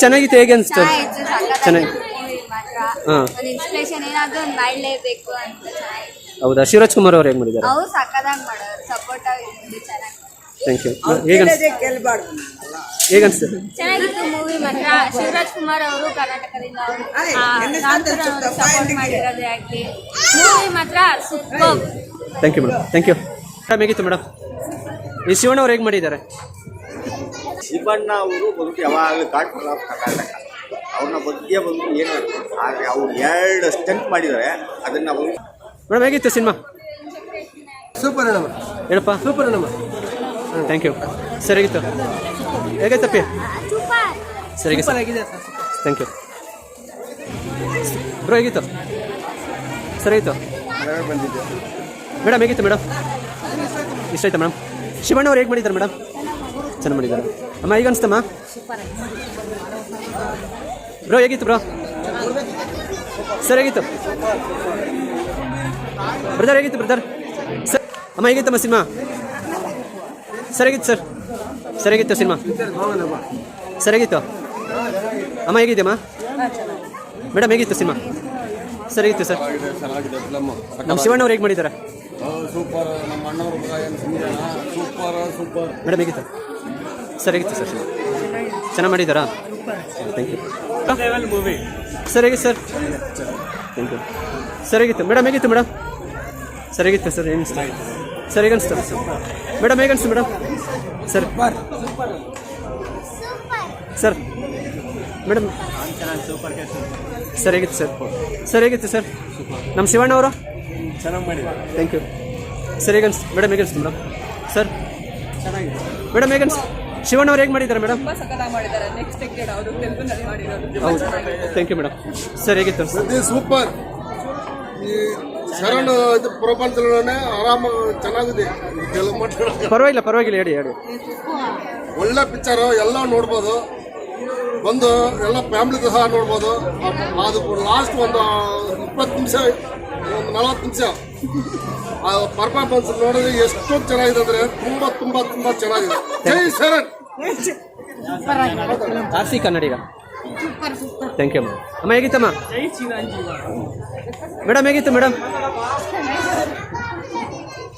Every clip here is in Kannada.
ಚೆನ್ನಾಗಿತ್ತು, ಹೇಗೆ ಅನಿಸ್ತು? ಚೆನ್ನಾಗಿ. ಹಾಂ, ಇನ್ಸ್ಪಿರೇಷನ್ ಏನಾದ್ರು ಒಂದು ಮಾಡಲೇಬೇಕು ಅಂತ ಚೆನ್ನಾಗಿ. ಹೌದಾ? ಶಿವರಾಜ್ ಕುಮಾರ್ ಅವ್ರು ಹೇಗೆ ಮಾಡಿದ್ದಾರೆ? ಅವ್ರು ಸಕ್ಕದಾಗಿ ಮಾಡೋರು, ಸಪೋರ್ಟ್ ಆಗಿ ಚೆನ್ನಾಗಿ. Thank you. ಹೇಗೆ ಅನಿಸ್ತು? ಚೆನ್ನಾಗಿತ್ತು ಮೂವಿ ಮಾತ್ರ. ಶಿವರಾಜ್ ಕುಮಾರ್ ಅವರು ಕರ್ನಾಟಕದಿಂದ ಸಪೋರ್ಟ್ ಮಾಡಿರೋದೇ ಆಗಲಿ, ಮೂವಿ ಮಾತ್ರ super. Thank you madam. Thank you madam. ಹೇಗಿತ್ತು ಮೇಡಮ್? ಈ ಶಿವಣ್ಣ ಅವ್ರು ಹೇಗೆ ಮಾಡಿದ್ದಾರೆ? ಶಿವಣ್ಣ ಅವರು ಬಂದು ಯಾವಾಗಲೂ ಗಾಡ್ ಫಾದರ್ ಆಫ್ ಕರ್ನಾಟಕ. ಅವ್ರನ್ನ ಬಗ್ಗೆ ಬಂದು ಏನು ಆದರೆ ಅವ್ರು 2 ಸ್ಟಂಟ್ ಮಾಡಿದ್ದಾರೆ. ಅದನ್ನು ಬಂದು ಮೇಡಮ್ ಹೇಗಿತ್ತು ಸಿನಿಮಾ? ಸೂಪರ್ ಅಣ್ಣ. ಹೇಳಪ್ಪ. ಸೂಪರ್ ಅಣ್ಣ. Thank you. ಸರಿಯಾಗಿತ್ತು. ಹೇಗಾಯ್ತಪ್ಪಿ? ಸರಿಯಾಗಿ ಆಗಿದೆ. Thank you bro. ಹೇಗಿತ್ತು? ಸರಿಯಾಗಿತ್ತು ಬಂದಿದ್ದೆ ಮೇಡಮ್. ಹೇಗಿತ್ತು ಮೇಡಮ್? ಇಷ್ಟ ಆಯ್ತಾ ಮೇಡಮ್? ಶಿವಣ್ಣ ಅವ್ರು ಹೇಗೆ ಮಾಡಿದ್ದಾರೆ ಮೇಡಮ್? ಚೆನ್ನಾಗಿ ಮಾಡಿದ್ದಾರೆ ಅಮ್ಮ. ಈಗ ಅನಿಸ್ತಮ್ಮ ಬ್ರೋ? ಹೇಗಿತ್ತು ಬ್ರೋ? ಸರಿಯಾಗಿತ್ತು ಬ್ರದರ್. ಹೇಗಿತ್ತು ಬ್ರದರ್? ಸರ್ ಅಮ್ಮ ಹೇಗಿತ್ತಮ್ಮ ಸಿನಿಮಾ? ಸರಿಯಾಗಿತ್ತು ಸರ್. ಸರಿಯಾಗಿತ್ತು ಸಿನಿಮಾ. ಸರಿಯಾಗಿತ್ತು ಅಮ್ಮ. ಹೇಗಿದೆಯಮ್ಮ ಮೇಡಮ್? ಹೇಗಿತ್ತು ಸಿನಿಮಾ? ಸರಿಯಾಗಿತ್ತು ಸರ್. ನಮ್ಮ ಶಿವಣ್ಣ ಅವ್ರು ಹೇಗೆ ಮಾಡಿದ್ದಾರೆ? ಸೂಪರ್. ನಮ್ಮ ಅಣ್ಣವರು ಸೂಪರ್ ಸೂಪರ್. ಮೇಡಮ್ ಹೇಗಿತ್ತು? ಸರಿಯಾಗಿತ್ತು ಸರ್. ಚೆನ್ನಾಗಿ ಮಾಡಿದ್ದಾರಾ? Thank you. ಸರಿಯಾಗಿತ್ತು ಸರ್. Thank you. ಸರಿಯಾಗಿತ್ತು ಮೇಡಮ್. ಹೇಗಿತ್ತು ಮೇಡಮ್? ಸರಿಯಾಗಿತ್ತು ಸರ್. ಏನು ಸರಿಯಾಗಿ ಅನಿಸ್ತು ಮೇಡಮ್? ಹೇಗೆ ಅನಿಸ್ತು ಮೇಡಮ್? ಸರ್ ಸರ್ ಮೇಡಮ್ ಸರಿಯಾಗಿತ್ತು ಸರ್. ಸರಿಯಾಗಿತ್ತು ಸರ್. ನಮ್ಮ ಶಿವಣ್ಣ ಅವರು ಚೆನ್ನಾಗಿ ಮಾಡಿದ್ದಾರೆ. Thank you. ಸರಿಯಾಗಿ ಅನಿಸ್ತು ಮೇಡಮ್. ಹೇಗೆ ಅನಿಸ್ತು ಮೇಡಮ್? ಸರ್ ಚೆನ್ನಾಗಿದೆ ಮೇಡಮ್. ಹೇಗೆ ಅನಿಸ್ತು? ಶಿವಣ್ಣ ಅವ್ರು ಹೇಗೆ ಮಾಡಿದ್ದಾರೆ ಮೇಡಮ್? ಹೌದು. Thank you madam. ಸರ್ ಹೇಗಿತ್ತು? ಸೂಪರ್. ಈ ಶರಣ್ ಇದು ಪ್ರಪಂಚದಲ್ಲೇ ಆರಾಮಾಗಿ ಚೆನ್ನಾಗಿದೆ. ಪರವಾಗಿಲ್ಲ ಪರವಾಗಿಲ್ಲ. ಹೇಳಿ ಹೇಳಿ. ಒಳ್ಳೆ ಪಿಕ್ಚರ್. ಎಲ್ಲ ನೋಡ್ಬೋದು, ಬಂದು ಎಲ್ಲ ಫ್ಯಾಮಿಲಿ ಸಹ ನೋಡ್ಬೋದು. ಅದು ಲಾಸ್ಟ್ ಒಂದು 20 ನಿಮಿಷ, ಒಂದು 40 ನಿಮಿಷ ಆ ಪರ್ಫಾರ್ಮೆನ್ಸ್ ನೋಡಿದ್ರೆ ಎಷ್ಟೊಂದು ಚೆನ್ನಾಗಿದೆ ಅಂದರೆ ತುಂಬ ತುಂಬ ತುಂಬ ಚೆನ್ನಾಗಿದೆ. ಜೈ ಶರಣ್. ಆರ್ಸಿ ಕನ್ನಡಿಗ. ಥ್ಯಾಂಕ್ ಯು ಅಮ್ಮ. ಹೇಗಿತ್ತಮ್ಮ ಮೇಡಮ್? ಹೇಗಿತ್ತು ಮೇಡಮ್?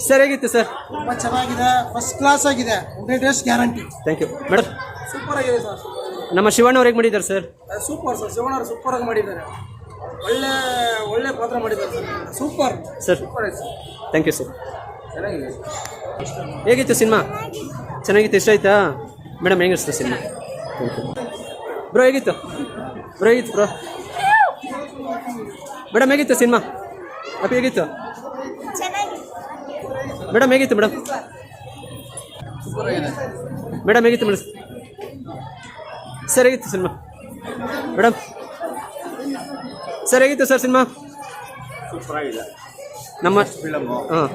ಸರ್ ಹೇಗಿತ್ತು ಸರ್? ತುಂಬ ಚೆನ್ನಾಗಿದೆ. ಫಸ್ಟ್ ಕ್ಲಾಸ್ ಆಗಿದೆ. 100 days guarantee. Thank you madam. Super ಆಗಿದೆ ಸರ್. ನಮ್ಮ ಶಿವಣ್ಣ ಅವ್ರು ಹೇಗೆ ಮಾಡಿದ್ದಾರೆ ಸರ್? Super sir. ಶಿವಣ್ಣ ಅವರು ಸೂಪರ್ ಆಗಿ ಮಾಡಿದ್ದಾರೆ. ಒಳ್ಳೆ ಒಳ್ಳೆ ಪಾತ್ರ ಮಾಡಿದ್ದಾರೆ ಸರ್. Super sir. ಸೂಪರ್ ಆಯ್ತು ಸರ್. Thank you sir. ಚೆನ್ನಾಗಿದೆ. ಹೇಗಿತ್ತು ಸಿನಿಮಾ? ಚೆನ್ನಾಗಿತ್ತು. ಇಷ್ಟ ಆಯ್ತಾ ಮೇಡಮ್? ಹೇಗಿತ್ತು ಸಿನಿಮಾ? Thank you bro. ಹೇಗಿತ್ತು ಬ್ರೋ? ಹೇಗಿತ್ತು ಬ್ರೋ? ಮೇಡಮ್ ಹೇಗಿತ್ತು ಸಿನಿಮಾ? ಅಪ್ಪ ಹೇಗಿತ್ತು ಮೇಡಮ್? ಹೇಗಿತ್ತು ಮೇಡಮ್? ಮೇಡಮ್ ಹೇಗಿತ್ತು ಮೇಡಮ್? ಸರ್ ಹೇಗಿತ್ತು ಸಿನಿಮಾ ಮೇಡಮ್? ಸರ್ ಹೇಗಿತ್ತು ಸರ್ ಸಿನಿಮಾ? ಸೂಪರ್ ಆಗಿದೆ. ನಮ್ಮ ಫಿಲಮು ಹಾಂ,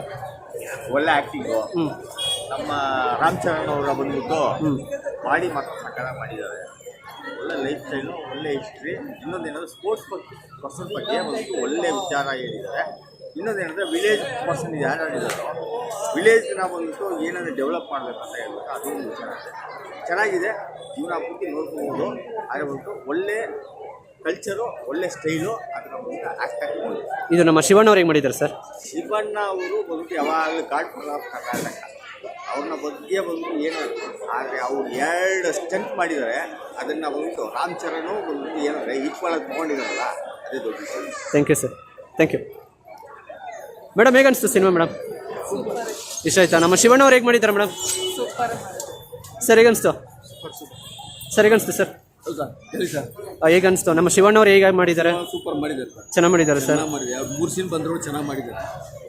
ಒಳ್ಳೆ ಆ್ಯಕ್ಟಿಂಗು. ನಮ್ಮ ರಾಮ್ ಚರಣ್ ಅವರ ಬಂದ್ಬಿಟ್ಟು ಬಾಡಿ ಮಾತ್ರ ಸಕ್ಕತ್ತಾಗಿ ಮಾಡಿದ್ದಾರೆ. ಒಳ್ಳೆ ಲೈಫ್ ಸ್ಟೈಲು, ಒಳ್ಳೆ ಹಿಸ್ಟ್ರಿ. ಇನ್ನೊಂದೇನಂದರೆ ಸ್ಪೋರ್ಟ್ಸ್ ಪರ್ಸನ್ ಬಗ್ಗೆ ಒಂದು ಒಳ್ಳೆ ವಿಚಾರ ಹೇಳಿದ್ದಾರೆ. ಇನ್ನೊಂದೇನಂದರೆ ವಿಲೇಜ್ ಪರ್ಸನ್ ಯಾರು ಹೇಳಿದಾರೋ ವಿಲೇಜ್ನ ಬಂದ್ಬಿಟ್ಟು ಏನಾದರೂ ಡೆವಲಪ್ ಮಾಡಬೇಕಂತ ಹೇಳ್ಬಿಟ್ಟು ಅದು ಒಂದು ವಿಚಾರ ಚೆನ್ನಾಗಿದೆ. ಜೀವನ ಪೂರ್ತಿ ನೋಡ್ಕೋಬೋದು. ಆದರೆ ಬಂದ್ಬಿಟ್ಟು ಒಳ್ಳೆ ಕಲ್ಚರು, ಒಳ್ಳೆ ಸ್ಟೈಲು, ಅದರ ಬಂದು ಆ್ಯಕ್ಟ್. ಇದು ನಮ್ಮ ಶಿವಣ್ಣ ಅವ್ರು ಹೇಗೆ ಮಾಡಿದ್ದಾರೆ ಸರ್? ಶಿವಣ್ಣ ಅವರು ಬಂದ್ಬಿಟ್ಟು ಯಾವಾಗಲೂ ಗಾಡ್ ಫಾದರ್ ಆಫ್ ಕರ್ನಾಟಕ. ಅವ್ರನ್ನ ಬಗ್ಗೆ ಬಂದು ಏನು ಆದರೆ ಅವ್ರು 2 ಸ್ಟಂಟ್ ಮಾಡಿದ್ದಾರೆ. ಅದನ್ನು ಬಂದ್ಬಿಟ್ಟು ರಾಮ್ ಚರಣ್ ಬಂದ್ಬಿಟ್ಟು ಏನಂದರೆ ಈಕ್ವಲ್ ಆಗಿ ತೊಗೊಂಡಿದ್ದಾರಲ್ಲ, ಅದೇ ದೊಡ್ಡ ವಿಷಯ. Thank you sir. Thank you madam. ಹೇಗೆ ಅನಿಸ್ತು ಸಿನಿಮಾ ಮೇಡಮ್? ಇಷ್ಟ ಆಯ್ತಾ? ನಮ್ಮ ಶಿವಣ್ಣ ಅವ್ರು ಹೇಗೆ ಮಾಡಿದ್ದಾರೆ ಮೇಡಮ್? ಸರ್ ಹೇಗೆ ಅನಿಸ್ತು? ಸರ್ ಹೇಗೆ ಅನಿಸ್ತು ಸರ್? ಹೌದಾ? ಹೇಳಿ ಸರ್. ಹೇಗೆ ಅನಿಸ್ತು? ನಮ್ಮ ಶಿವಣ್ಣ ಅವ್ರು ಹೇಗೆ ಮಾಡಿದ್ದಾರೆ? ಸೂಪರ್ ಮಾಡಿದ್ದಾರೆ. ಚೆನ್ನಾಗಿ ಮಾಡಿದ್ದಾರೆ ಸರ್. ಮಾಡಿದೆ. ಅವ್ರು 3 ಸೀನ್ ಬಂದರು, ಚೆನ್ನಾಗಿ ಮಾಡಿದ್ದಾರೆ.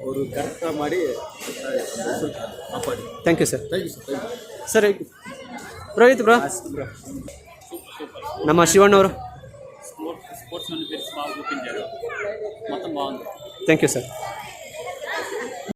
ಅವರು ಕರೆಕ್ಟಾಗಿ ಮಾಡಿ ಕಾಪಾಡಿ. Thank you sir. Thank you sir. Sir ಹೇಗೆ ಬ್ರೋ? ಹೇಗಿತ್ತು ಬ್ರೋ? ನಮ್ಮ ಶಿವಣ್ಣ ಅವರು స్పోర్ట్స్ నుండి బాగా చూపించారు. మొత్తం బాగుంది. Thank you sir.